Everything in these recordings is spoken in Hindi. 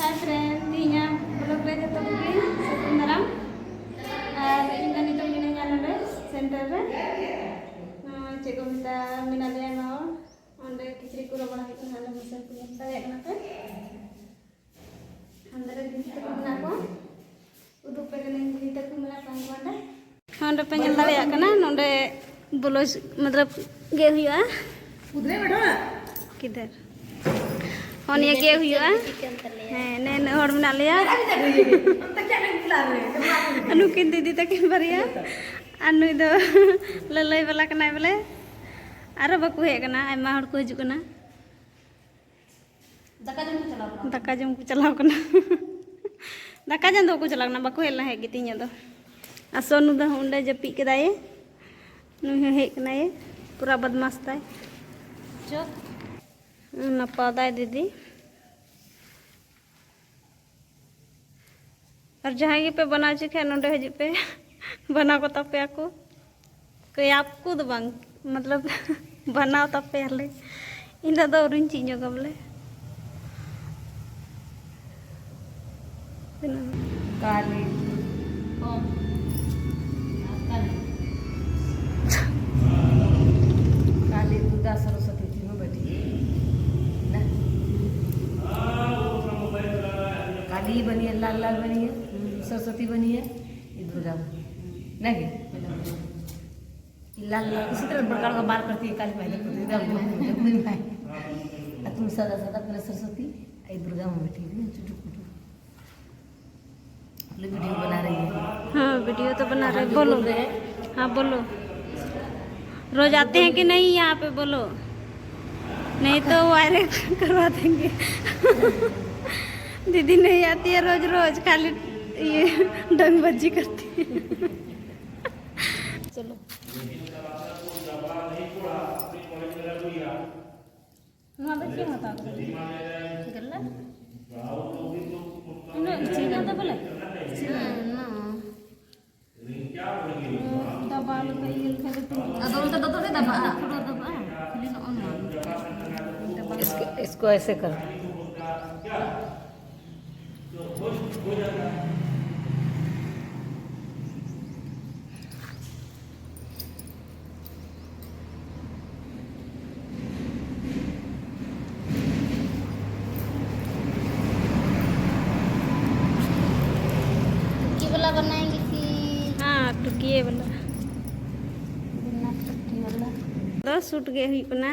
Hai friend, tinya blog re jatuh pergi sakum daram. Ini itu minanya nade center re. Cek minta minalnya no, ande kiciri kura bala itu nade mesin punya saya kenapa? Ande di situ kenapa? Udah pengen cerita kumela pangkuan deh. Ande pengen tali ya kena, ande bolos, मतलब गए हुआ उधर बैठो ना किधर और ये गए हुआ है ने और बना लिया अनु किन दीदी तक बरिया अनु इधर ललई वाला कना बोले अरे बाकू है कना आयमा हड़ को हिजु कना दाका जम को चलाव कना दाका जम दो को चलाव कना बाकू हेला है गितिnya दो असोनु दा उंडे जपी केदाए नुहे हे कना ये पूरा बदमाश था जो नपादा है दीदी और जहाँ ये पे बना चुके हैं नोडे हजी पे बना को तब पे आपको कोई आपको तो बंग मतलब बनाओ तब पे हले इन दो औरिन चीज़ों का बोले काली काली दुर्गा सरस्वती तीनों बैठी ना काली बनी है लाल लाल बनी है सरस्वती बनी है ये दुर्गा नहीं लाल लाल इसी तरह प्रकार का बाल करती है काली पहले तुम सदा सदा पहले सरस्वती ये दुर्गा में बैठी हुई चुटुक पुटुक वीडियो बना रही है। हाँ वीडियो तो बना रहे बोलो हाँ बोलो रोज आते हैं कि नहीं यहाँ पे बोलो नहीं तो वायरल करवा देंगे दीदी नहीं आती है रोज रोज खाली ये डंगबाजी करती है चलो देखिए होता बोले दबा इसको ऐसे करो वाला बनाएंगे कि हाँ टुकिए वाला दो सूट गे हुई कना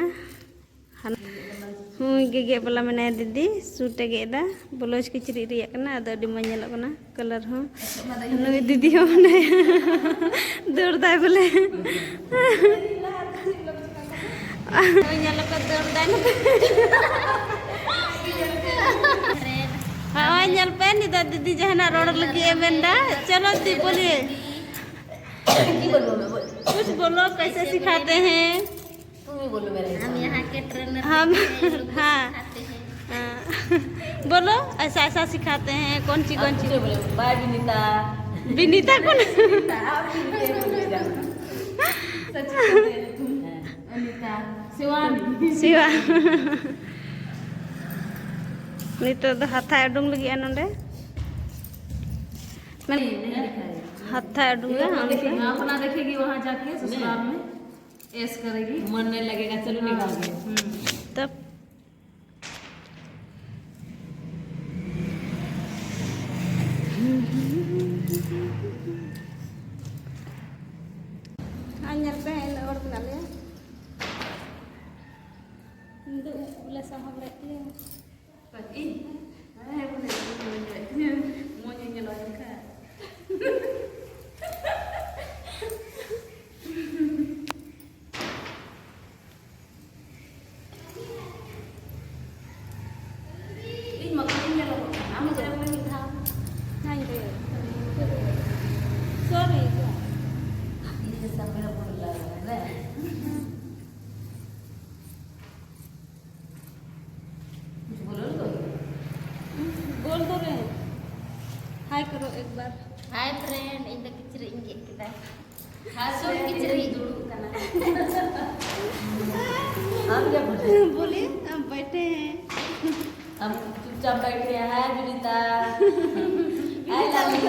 हुई गे वाला मने दीदी सूट गेदा ब्लाउज किचरी रिया कना अदो अडी मज नेलो कना कलर हो नुई दीदी हो मने दौड़ दाय बोले नेलो को दौड़ दाय हाँ नल पे नहीं तो दीदी जहना रोड लगी है मेंदा चलो दी बोलिए कुछ बोलो कैसे सिखाते हैं तुम ही बोलो मेरे हम यहाँ के ट्रेनर हम हाँ बोलो ऐसा ऐसा सिखाते हैं कौन सी बोले बाय विनीता विनीता कौन अनीता शिवानी शिवा नितो दो हाथा उडुंग लगी नोंडे हाथा उडुंग अपना देखेगी वहाँ जाके ससुराल में ऐस करेगी मन नहीं लगेगा चलो निकाल दे तब anjir pe और बना ले itu boleh sama berarti pagi boleh mau nyanyi lagi kan ini makanya lo kamu jangan minta nanti sorry ini sampai bola बोल दो रे हाय करो एक बार hi friend in the khichdi इंगे kita हासो किचरी जुड़ू कना आप क्या बोलिए हम बैठे हैं हम चुपचाप बैठे हैं जुलिता। हाय लाली,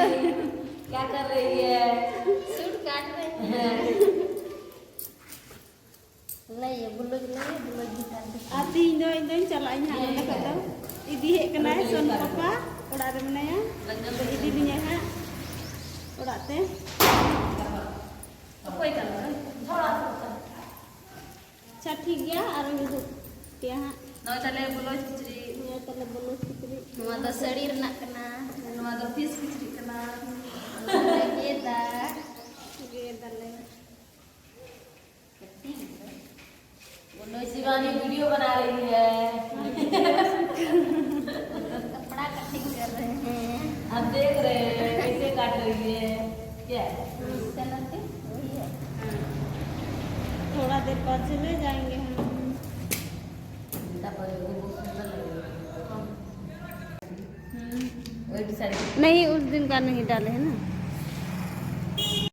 क्या कर रही है? सूट काट रहे हैं। नहीं ये ब्लाउज नहीं ब्लाउज दिखा दे। आती इन चला इन हां ना कदम इदी हे कना सोन पापा ओड़ा रे मनाया तो इदी लिया है ओड़ा ते कोई कर थोड़ा अच्छा ठीक गया और हिदु पिया हां नौ चले ब्लाउज किचरी ये तले बोलो कितरी नवा दा साड़ी रना कना नवा दो पीस किचरी करना ये दा ये दले बोलो शिवानी वीडियो बना रही है। कपड़ा कटिंग कर रहे हैं। आप देख रहे हैं कैसे काट रही है क्या? चलते वही है। थोड़ा देर बाद चले जाएंगे हम बहुत सुंदर लगेगा। वही साड़ी नहीं उस दिन का नहीं डाले है ना